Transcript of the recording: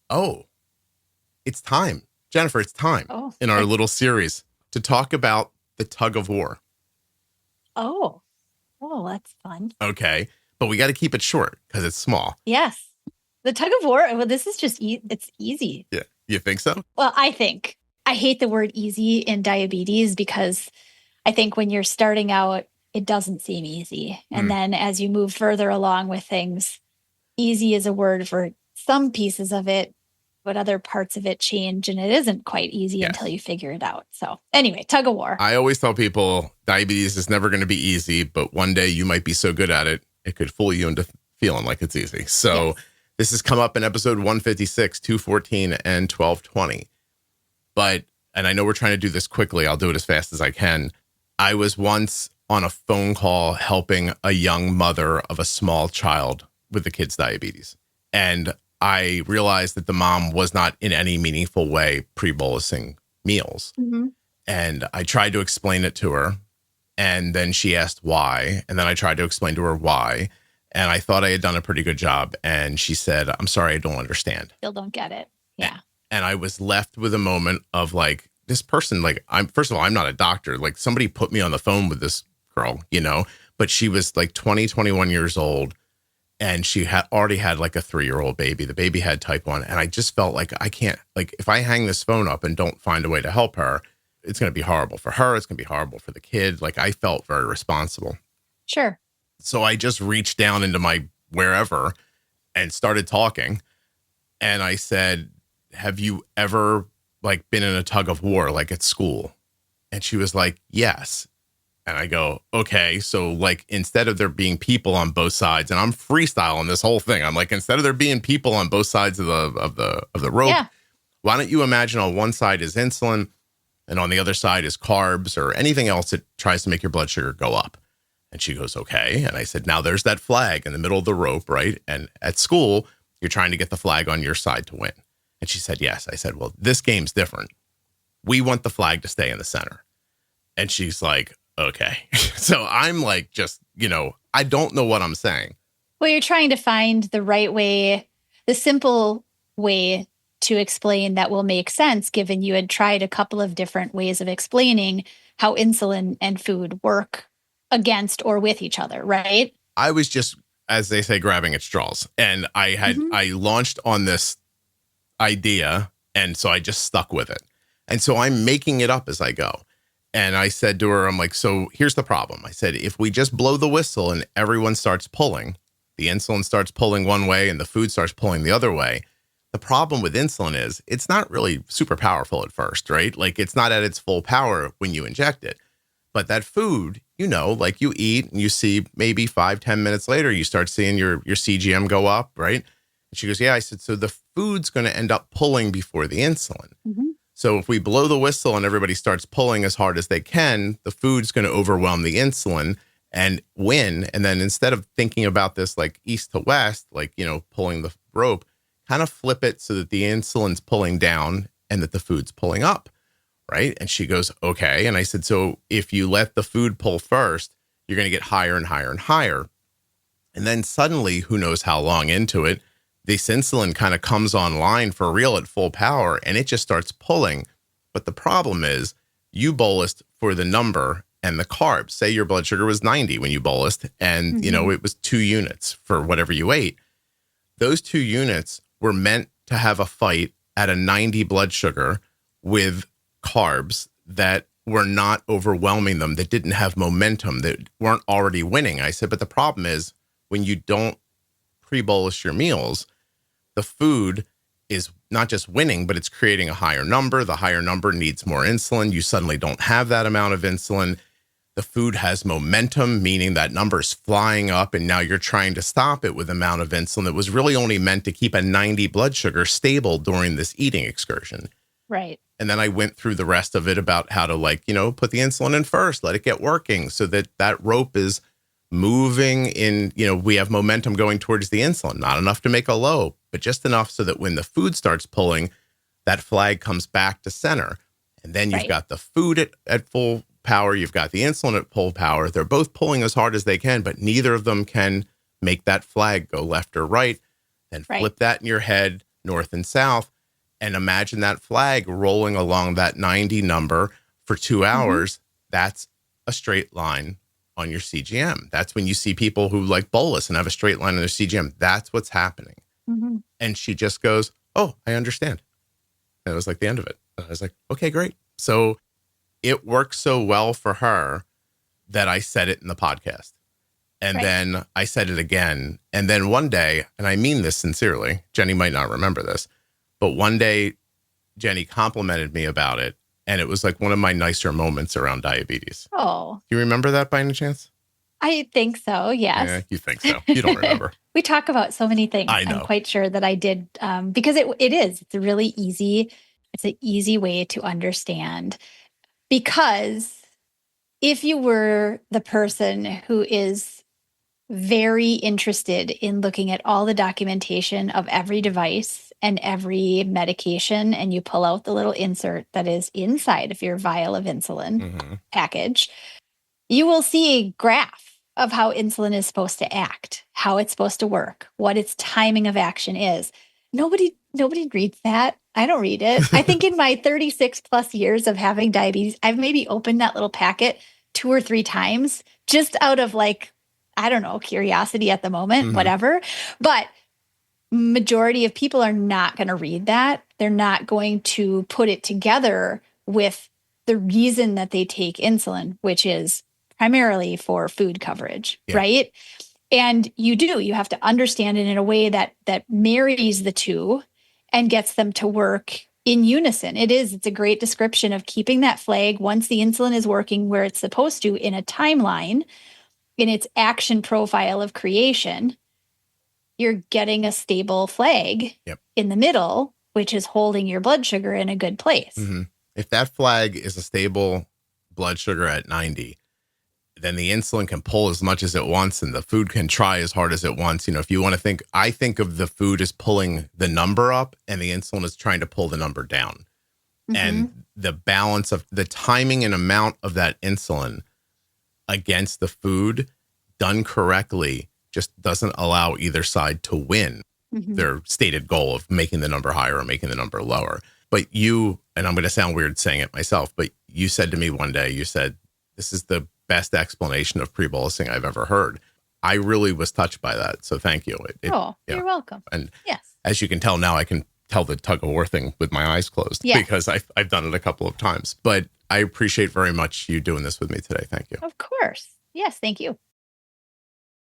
Oh, it's time. Jennifer, it's time Oh, in our little series to talk about the tug of war. oh, oh, that's fun. Okay. But we got to keep it short because it's small. Yes. The tug of war. Well, this is just, it's easy. Yeah. You think so? Well, I think I hate the word easy in diabetes because I think when you're starting out, it doesn't seem easy. And then as you move further along with things, easy is a word for some pieces of it, but other parts of it change and it isn't quite easy until you figure it out. So anyway, tug of war. I always tell people diabetes is never going to be easy, but one day you might be so good at it, it could fool you into feeling like it's easy. So this has come up in episode 156, 214, and 1220. And I know we're trying to do this quickly. I'll do it as fast as I can. I was once on a phone call helping a young mother of a small child with the kid's diabetes. And I realized that the mom was not in any meaningful way pre-bolusing meals. Mm-hmm. And I tried to explain it to her. And then she asked why. And then I tried to explain to her why. And I thought I had done a pretty good job. And she said, "I'm sorry, I don't understand." Still don't get it. Yeah. And I was left with a moment of like, this person, like, first of all, I'm not a doctor. Like, somebody put me on the phone with this girl, but she was like 20, 21 years old. And she had already had like a 3-year-old baby. The baby had type 1. And I just felt like I can't, like, if I hang this phone up and don't find a way to help her, it's going to be horrible for her. It's going to be horrible for the kid. Like, I felt very responsible. Sure. So I just reached down into my wherever and started talking. And I said, "Have you ever like been in a tug of war, like at school?" And she was like, "Yes." And I go, "Okay, so like instead of there being people on both sides," and I'm freestyling this whole thing. I'm like, instead of there being people on both sides of the rope, why don't you imagine on one side is insulin and on the other side is carbs or anything else that tries to make your blood sugar go up? And she goes, "Okay." And I said, "Now there's that flag in the middle of the rope, right? And at school, you're trying to get the flag on your side to win." And she said, "Yes." I said, "Well, this game's different. We want the flag to stay in the center." And she's like, "Okay." So I'm like, just, I don't know what I'm saying. Well, you're trying to find the right way, the simple way to explain that will make sense, given you had tried a couple of different ways of explaining how insulin and food work against or with each other, right? I was just, as they say, grabbing at straws. And I launched on this idea. And so I just stuck with it. And so I'm making it up as I go. And I said to her, I'm like, "So here's the problem." I said, "If we just blow the whistle and everyone starts pulling, the insulin starts pulling one way and the food starts pulling the other way. The problem with insulin is it's not really super powerful at first, right? Like, it's not at its full power when you inject it. But that food, like you eat and you see maybe 5-10 minutes later, you start seeing your CGM go up, right?" And she goes, "Yeah." I said, "So the food's going to end up pulling before the insulin. Mm-hmm. So if we blow the whistle and everybody starts pulling as hard as they can, the food's going to overwhelm the insulin and win. And then instead of thinking about this like east to west, like, pulling the rope, kind of flip it so that the insulin's pulling down and that the food's pulling up." Right. And she goes, "Okay." And I said, "So if you let the food pull first, you're going to get higher and higher and higher. And then suddenly, who knows how long into it, this insulin kind of comes online for real at full power and it just starts pulling. But the problem is you bolused for the number and the carbs. Say your blood sugar was 90 when you bolused and, it was 2 units for whatever you ate. Those 2 units were meant to have a fight at a 90 blood sugar with carbs that were not overwhelming them, that didn't have momentum, that weren't already winning." I said, "But the problem is when you don't pre-bolus your meals, the food is not just winning, but it's creating a higher number. The higher number needs more insulin. You suddenly don't have that amount of insulin. The food has momentum, meaning that number is flying up, and now you're trying to stop it with the amount of insulin that was really only meant to keep a 90 blood sugar stable during this eating excursion." Right. And then I went through the rest of it about how to put the insulin in first, let it get working so that that rope is moving in, we have momentum going towards the insulin, not enough to make a low, but just enough so that when the food starts pulling, that flag comes back to center. And then you've got the food at full power. You've got the insulin at full power. They're both pulling as hard as they can, but neither of them can make that flag go left or right. Then flip that in your head. north and south. And imagine that flag rolling along that 90 number for 2 hours. That's a straight line on your CGM. That's when you see people who like bolus and have a straight line on their CGM. That's what's happening. And she just goes, oh, I understand. And it was like the end of it. And I was like, okay, great. So it worked so well for her that I said it in the podcast. And then I said it again. And then one day, and I mean this sincerely, Jenny might not remember this, but one day Jenny complimented me about it. And it was like one of my nicer moments around diabetes. Oh. Do you remember that by any chance? I think so, yes. Yeah, you think so. You don't remember. We talk about so many things. I know. I'm quite sure that I did because it is. It's a really easy. It's an easy way to understand. Because if you were the person who is very interested in looking at all the documentation of every device and every medication, and you pull out the little insert that is inside of your vial of insulin package, you will see a graph of how insulin is supposed to act, how it's supposed to work, what its timing of action is. Nobody reads that. I don't read it. I think in my 36 plus years of having diabetes, I've maybe opened that little packet 2 or 3 times just out of like, I don't know, curiosity at the moment, whatever. But majority of people are not going to read that. They're not going to put it together with the reason that they take insulin, which is primarily for food coverage, right? And you have to understand it in a way that marries the two and gets them to work in unison. It's a great description of keeping that flag once the insulin is working where it's supposed to in a timeline, in its action profile of creation. You're getting a stable flag in the middle, which is holding your blood sugar in a good place. If that flag is a stable blood sugar at 90, then the insulin can pull as much as it wants and the food can try as hard as it wants. You know, if you want to think, I think of the food as pulling the number up and the insulin is trying to pull the number down. And the balance of the timing and amount of that insulin against the food done correctly just doesn't allow either side to win their stated goal of making the number higher or making the number lower. But you, and I'm going to sound weird saying it myself, but you said to me one day, you said, this is the best explanation of pre-bolusing I've ever heard. I really was touched by that. So thank you. You're welcome. And yes, as you can tell now, I can tell the tug of war thing with my eyes closed because I've done it a couple of times. But I appreciate very much you doing this with me today. Thank you. Of course. Yes, thank you.